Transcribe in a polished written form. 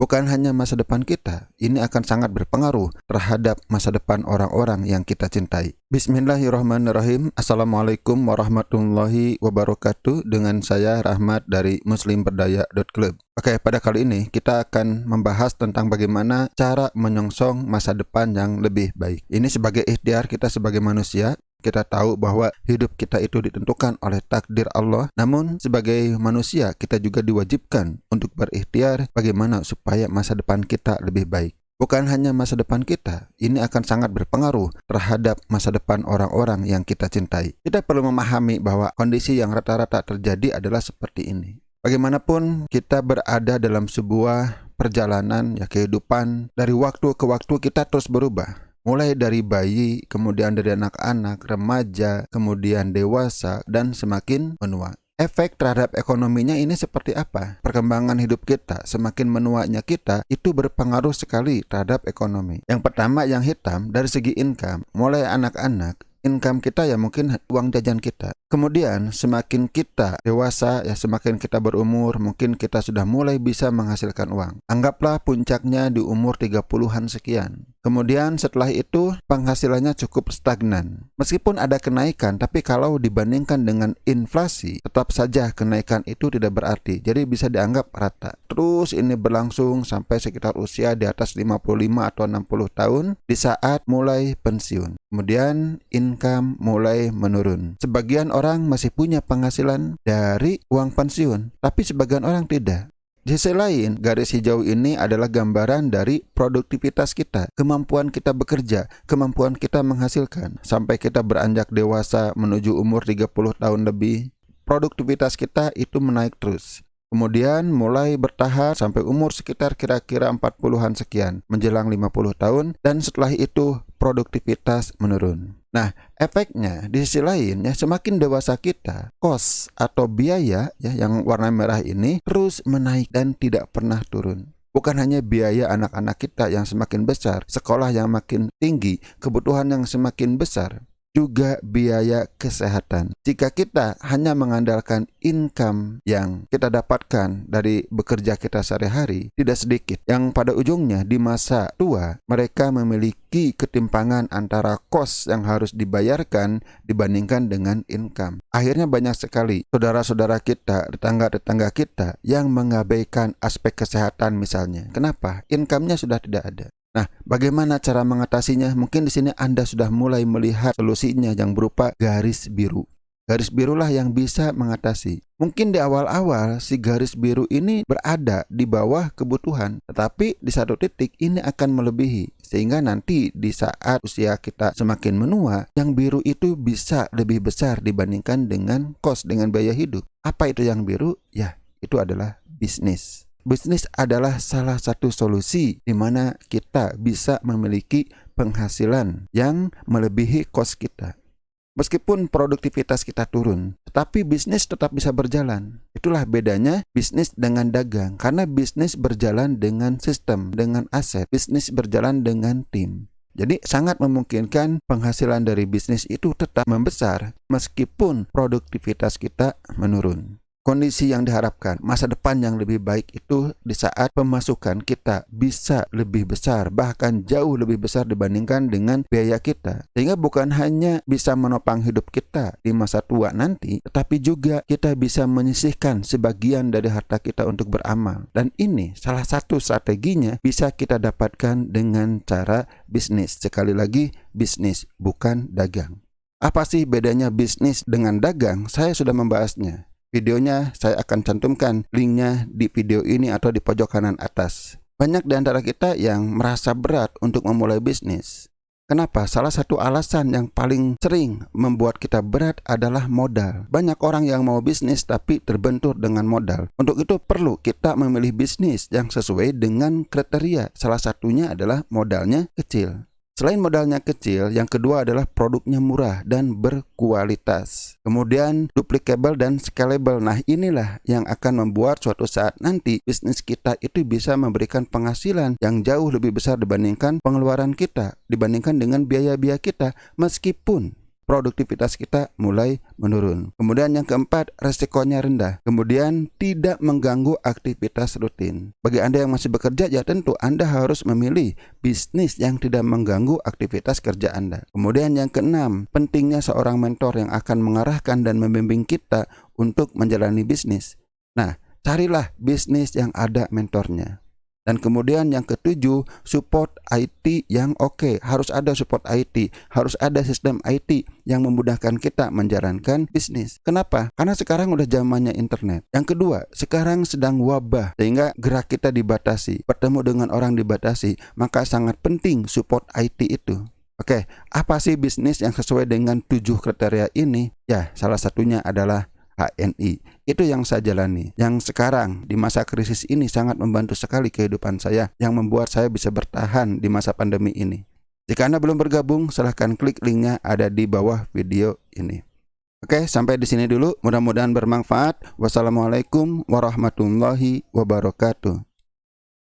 Bukan hanya masa depan kita, ini akan sangat berpengaruh terhadap masa depan orang-orang yang kita cintai. Bismillahirrahmanirrahim. Assalamualaikum warahmatullahi wabarakatuh. Dengan saya Rahmat dari muslimberdaya.club. Oke, pada kali ini kita akan membahas tentang bagaimana cara menyongsong masa depan yang lebih baik. Ini sebagai ikhtiar kita sebagai manusia. Kita tahu bahwa hidup kita itu ditentukan oleh takdir Allah. Namun sebagai manusia kita juga diwajibkan untuk berikhtiar bagaimana supaya masa depan kita lebih baik. Bukan hanya masa depan kita, ini akan sangat berpengaruh terhadap masa depan orang-orang yang kita cintai. Kita perlu memahami bahwa kondisi yang rata-rata terjadi adalah seperti ini. Bagaimanapun kita berada dalam sebuah perjalanan kehidupan, dari waktu ke waktu kita terus berubah. Mulai dari bayi, kemudian dari anak-anak, remaja, kemudian dewasa, dan semakin menua. Efek terhadap ekonominya ini seperti apa? Perkembangan hidup kita, semakin menuanya kita, itu berpengaruh sekali terhadap ekonomi. Yang pertama yang hitam, dari segi income, mulai anak-anak, income kita mungkin uang jajan kita. Kemudian semakin kita dewasa semakin kita berumur, mungkin kita sudah mulai bisa menghasilkan uang. Anggaplah puncaknya di umur 30-an sekian. Kemudian setelah itu penghasilannya cukup stagnan. Meskipun ada kenaikan, tapi kalau dibandingkan dengan inflasi, tetap saja kenaikan itu tidak berarti. Jadi bisa dianggap rata. Terus ini berlangsung sampai sekitar usia di atas 55 atau 60 tahun di saat mulai pensiun. Kemudian income mulai menurun. Sebagian orang masih punya penghasilan dari uang pensiun, tapi sebagian orang tidak. Di sisi lain, garis hijau ini adalah gambaran dari produktivitas kita, kemampuan kita bekerja, kemampuan kita menghasilkan. Sampai kita beranjak dewasa menuju umur 30 tahun lebih, produktivitas kita itu menaik terus. Kemudian mulai bertahap sampai umur sekitar kira-kira 40-an sekian, menjelang 50 tahun, dan setelah itu produktivitas menurun. Nah, efeknya di sisi lain semakin dewasa kita, kos atau biaya yang warna merah ini terus menaik dan tidak pernah turun. Bukan hanya biaya anak-anak kita yang semakin besar, sekolah yang makin tinggi, kebutuhan yang semakin besar, juga biaya kesehatan. Jika kita hanya mengandalkan income yang kita dapatkan dari bekerja kita sehari-hari, tidak sedikit yang pada ujungnya di masa tua mereka memiliki ketimpangan antara kos yang harus dibayarkan dibandingkan dengan income. Akhirnya banyak sekali saudara-saudara kita, tetangga-tetangga kita yang mengabaikan aspek kesehatan misalnya. Kenapa? Income-nya sudah tidak ada. Nah, bagaimana cara mengatasinya? Mungkin di sini Anda sudah mulai melihat solusinya yang berupa garis biru. Garis birulah yang bisa mengatasi. Mungkin di awal-awal si garis biru ini berada di bawah kebutuhan, tetapi di satu titik ini akan melebihi. Sehingga nanti di saat usia kita semakin menua, yang biru itu bisa lebih besar dibandingkan dengan kos, dengan biaya hidup. Apa itu yang biru? Ya, itu adalah bisnis. Bisnis adalah salah satu solusi di mana kita bisa memiliki penghasilan yang melebihi kos kita. Meskipun produktivitas kita turun, tetapi bisnis tetap bisa berjalan. Itulah bedanya bisnis dengan dagang, karena bisnis berjalan dengan sistem, dengan aset, bisnis berjalan dengan tim. Jadi sangat memungkinkan penghasilan dari bisnis itu tetap membesar meskipun produktivitas kita menurun. Kondisi yang diharapkan, masa depan yang lebih baik itu di saat pemasukan kita bisa lebih besar, bahkan jauh lebih besar dibandingkan dengan biaya kita. Sehingga bukan hanya bisa menopang hidup kita di masa tua nanti, tetapi juga kita bisa menyisihkan sebagian dari harta kita untuk beramal. Dan ini salah satu strateginya bisa kita dapatkan dengan cara bisnis. Sekali lagi, bisnis bukan dagang. Apa sih bedanya bisnis dengan dagang? Saya sudah membahasnya. Videonya saya akan cantumkan linknya di video ini atau di pojok kanan atas. Banyak di antara kita yang merasa berat untuk memulai bisnis. Kenapa? Salah satu alasan yang paling sering membuat kita berat adalah modal. Banyak orang yang mau bisnis tapi terbentur dengan modal. Untuk itu perlu kita memilih bisnis yang sesuai dengan kriteria. Salah satunya adalah modalnya kecil. Selain modalnya kecil, yang kedua adalah produknya murah dan berkualitas. Kemudian duplicable dan scalable. Nah, inilah yang akan membuat suatu saat nanti bisnis kita itu bisa memberikan penghasilan yang jauh lebih besar dibandingkan pengeluaran kita, dibandingkan dengan biaya-biaya kita. Meskipun produktivitas kita mulai menurun. Kemudian yang keempat, resikonya rendah. Kemudian tidak mengganggu aktivitas rutin. Bagi Anda yang masih bekerja, ya tentu Anda harus memilih bisnis yang tidak mengganggu aktivitas kerja Anda. Kemudian yang keenam, pentingnya seorang mentor yang akan mengarahkan dan membimbing kita untuk menjalani bisnis. Nah, carilah bisnis yang ada mentornya. Dan kemudian yang ketujuh, support IT yang oke. Harus ada support IT, harus ada sistem IT yang memudahkan kita menjalankan bisnis. Kenapa? Karena sekarang udah zamannya internet. Yang kedua, sekarang sedang wabah sehingga gerak kita dibatasi, bertemu dengan orang dibatasi, maka sangat penting support IT itu. Oke, apa sih bisnis yang sesuai dengan 7 kriteria ini? Ya, salah satunya adalah HNI. Itu yang saya jalani. Yang sekarang di masa krisis ini sangat membantu sekali kehidupan saya, yang membuat saya bisa bertahan di masa pandemi ini. Jika Anda belum bergabung, silahkan klik linknya ada di bawah video ini. Oke, sampai di sini dulu. Mudah-mudahan bermanfaat. Wassalamualaikum warahmatullahi wabarakatuh.